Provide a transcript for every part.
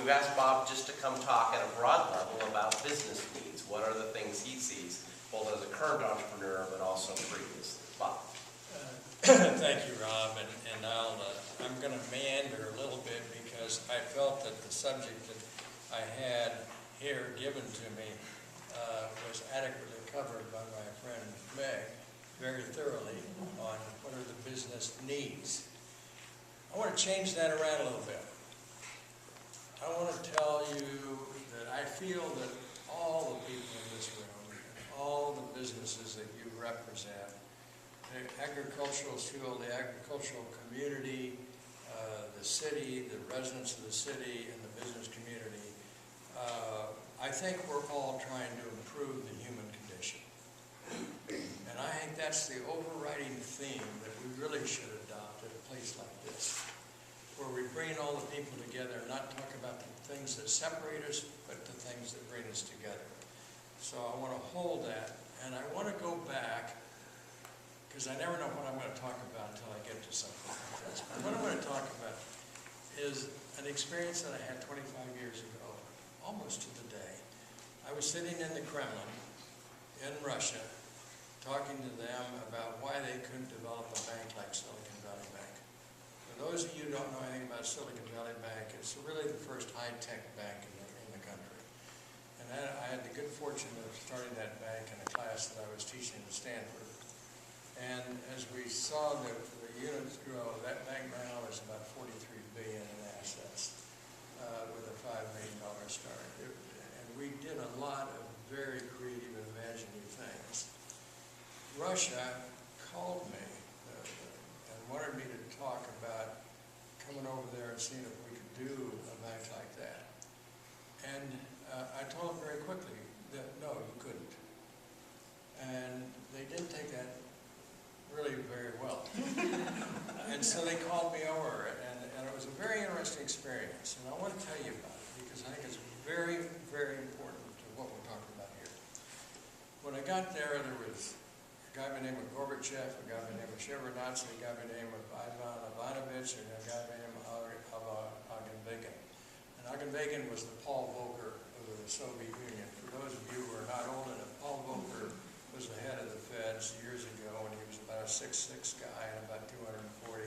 we've asked Bob just to come talk at a broad level about business needs. What are the things he sees, both as a current entrepreneur, but also previously? Bob. Thank you, Rob, and I'm going to meander a little bit because I felt that the subject that I had here given to me was adequately covered by my friend Meg very thoroughly on what are the business needs. I want to change that around a little bit. I want to tell you that I feel that all the people in this room, all the businesses that you represent, the agricultural field, the agricultural community, the city, the residents of the city, and the business community, I think we're all trying to improve the human condition. And I think that's the overriding theme that we really should adopt at a place like this, where we bring all the people together and not talk about the things that separate us, but the things that bring us together. So I want to hold that, and I want to go back, because I never know what I'm going to talk about until I get to something like this. But what I'm going to talk about is an experience that I had 25 years ago, almost to the day. I was sitting in the Kremlin in Russia, talking to them about why they couldn't develop a bank like Silicon Valley Bank. For those of you who don't know anything about Silicon Valley Bank, it's really the first high-tech bank in the country. And I had the good fortune of starting that bank in a class that I was teaching at Stanford. And as we saw the units grow, that bank now is about $43 billion in assets with a $5 million start. And we did a lot of very creative and imaginative things. Russia called me and wanted me to talk about coming over there and seeing if we could do a bank like that. And I told them very quickly that no, you couldn't. And they didn't take that really very well. And so they called me over, and it was a very interesting experience. And I want to tell you about it because I think it's very, very important to what we're talking about here. When I got there, there was a guy by the name of Gorbachev, a guy by the name of Shevardnadze, a guy by the name of Ivan Ivanovich, and a guy by the name of Agenbakin. And Agenbakin was the Paul Volcker of the Soviet Union. For those of you who are not old enough, Paul Volcker was the head of the Feds years ago, and he was about a 6'6" guy and about 240.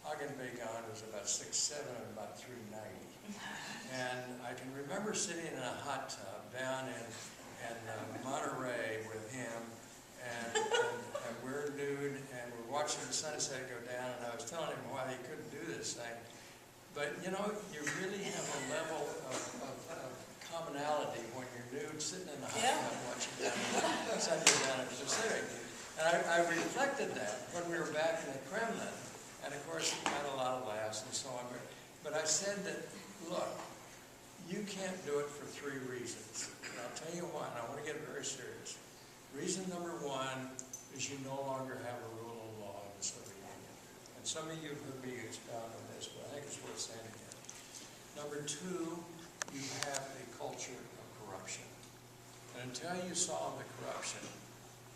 Agenbakin was about 6'7" and about 390. And I can remember sitting in a hot tub down in Monterey with him, and we're nude, and we're watching the sunset go down, and I was telling him why he couldn't do this thing. But, you know, you really have a level of commonality when you're nude, sitting in the hot tub watching the sun go down in the Pacific. And I reflected that when we were back in the Kremlin, and of course it got a lot of laughs and so on. But I said that, look, you can't do it for 3 reasons. And I'll tell you why, and I want to get very serious. Reason number 1 is you no longer have a rule of law in the Soviet Union. And some of you have heard me expound on this, but I think it's worth saying again. Number 2, you have a culture of corruption. And until you solve the corruption,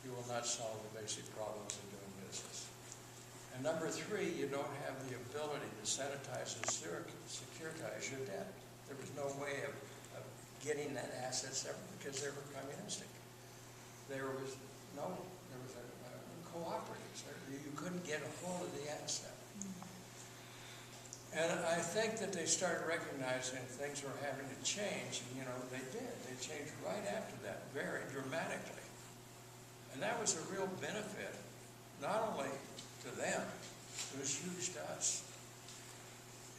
you will not solve the basic problems of doing business. And number 3, you don't have the ability to sanitize and securitize your debt. There was no way of getting that assets ever because they were communistic. There was cooperatives. You couldn't get a hold of the asset. And I think that they started recognizing things were having to change, and they did. They changed right after that, very dramatically. And that was a real benefit, not only to them, it was huge to us.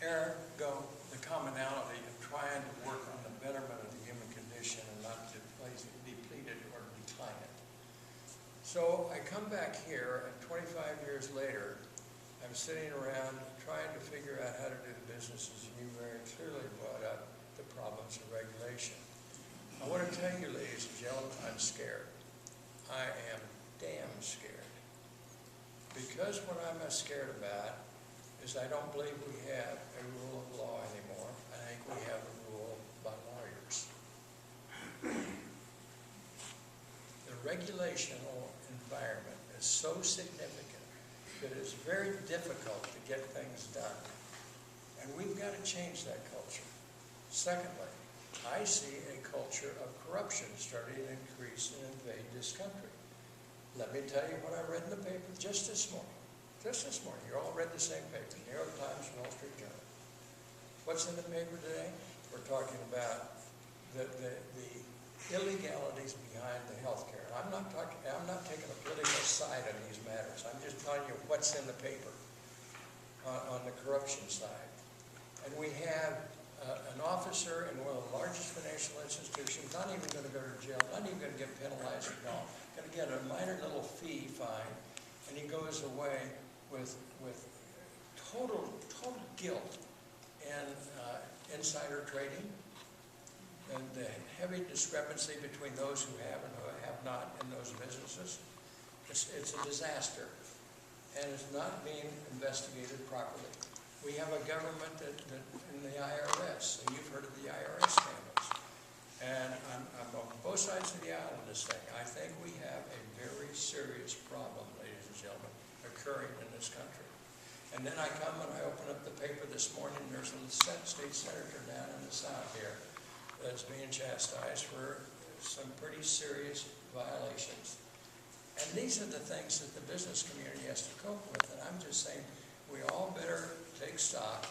Ergo, the commonality of trying to work on the betterment of the human condition and not to deplete it or decline it. So I come back here, and 25 years later, I'm sitting around trying to figure out how to do the business, as you very clearly brought up, the problems of regulation. I want to tell you, ladies and gentlemen, I'm scared. I am damn scared. Because what I'm scared about is I don't believe we have a rule of law anymore. I think we have a rule by lawyers. The regulational environment is so significant that it's very difficult to get things done. And we've got to change that culture. Secondly, I see a culture of corruption starting to increase and invade this country. Let me tell you what I read in the paper just this morning. Just this morning. You all read the same paper, New York Times, Wall Street Journal. What's in the paper today? We're talking about the illegalities behind the health care. I'm not taking a political side on these matters. I'm just telling you what's in the paper on the corruption side. And we have an officer in one of the largest financial institutions, not even going to go to jail, not even going to get penalized at all, going to get a minor little fine, and he goes away with total guilt in insider trading, and the heavy discrepancy between those who have and who have not in those businesses. It's a disaster, and it's not being investigated properly. We have a government that in the IRS, and you've heard of the IRS scandals, and I'm on both sides of the aisle on this thing. I think we have a very serious problem, ladies and gentlemen, occurring in this country. And then I come and I open up the paper this morning, and there's a state senator down in the South here that's being chastised for some pretty serious violations. And these are the things that the business community has to cope with. And I'm just saying, we all better take stock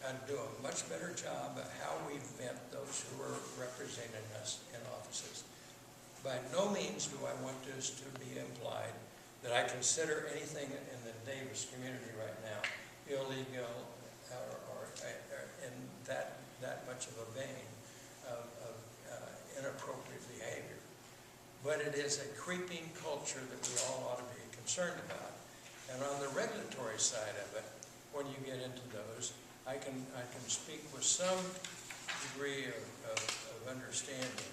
and do a much better job of how we vet those who are representing us in offices. By no means do I want this to be implied that I consider anything in the Davis community right now illegal or in that much of a vein of inappropriate behavior. But it is a creeping culture that we all ought to be concerned about. And on the regulatory side of it, when you get into those, I can speak with some degree of understanding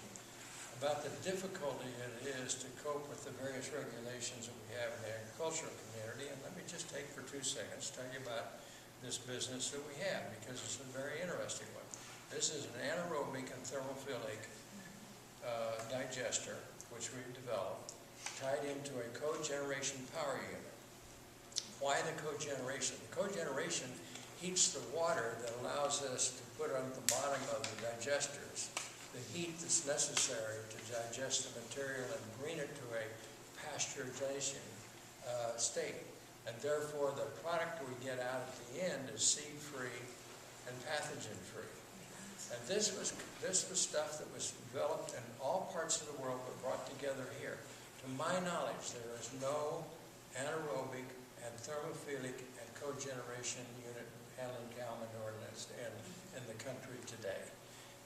about the difficulty it is to cope with the various regulations that we have in the agricultural community. And let me just take for 2 seconds, tell you about this business that we have, because it's a very interesting one. This is an anaerobic and thermophilic digester, which we've developed, tied into a cogeneration power unit. Why the cogeneration? The cogeneration heats the water that allows us to put on the bottom of the digesters the heat that's necessary to digest the material and bring it to a pasteurization state. And therefore, the product we get out at the end is seed-free and pathogen-free. And this was stuff that was developed in all parts of the world but brought together here. To my knowledge, there is no anaerobic and thermophilic and cogeneration unit handling cow manure in the country today.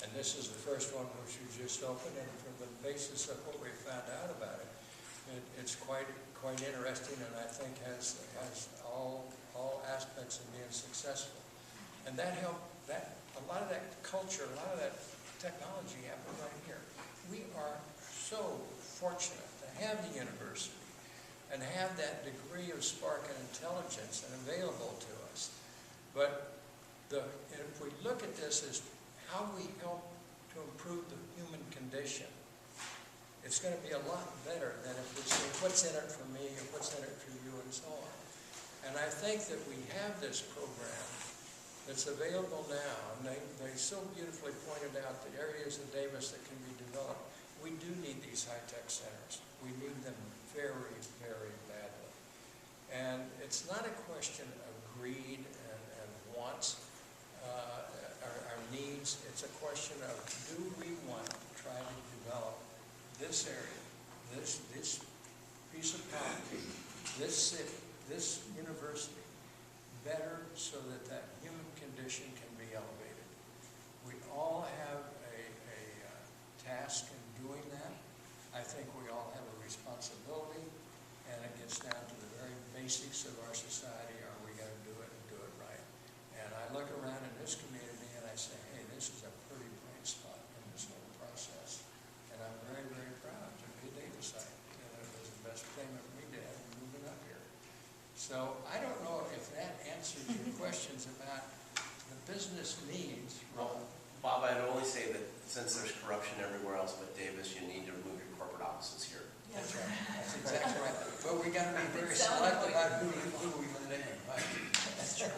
And this is the first one which we just opened, and from the basis of what we found out about it, it's quite interesting, and I think has all aspects of being successful. And that helped, a lot of that culture, a lot of that technology happened right here. We are so fortunate to have the university and have that degree of spark and intelligence and available to us. But if we look at this as how we help to improve the human condition, it's going to be a lot better than if we say, what's in it for me and what's in it for you and so on. And I think that we have this program that's available now, and they so beautifully pointed out the areas of Davis that can be developed. We do need these high-tech centers. We need them very, very badly. And it's not a question of greed and wants, our needs. It's a question of, do we want to try to develop this area, this piece of property, this city, this university better so that that human condition can be elevated? We all have a task in doing that. I think we all have a responsibility, and it gets down to the very basics of our society. Are we going to do it and do it right? And I look around in this community and I say, hey, this is a pretty bright spot in this whole process. And I'm very, very proud to be a Davisite. And it was the best thing that we did moving up here. So I don't know if that answers your questions about the business needs. Well, Bob, I'd only say that since there's corruption everywhere else but Davis, you need to remove your corporate offices here. That's right. That's exactly right. But we got to be very select about who we let in, right? That's true.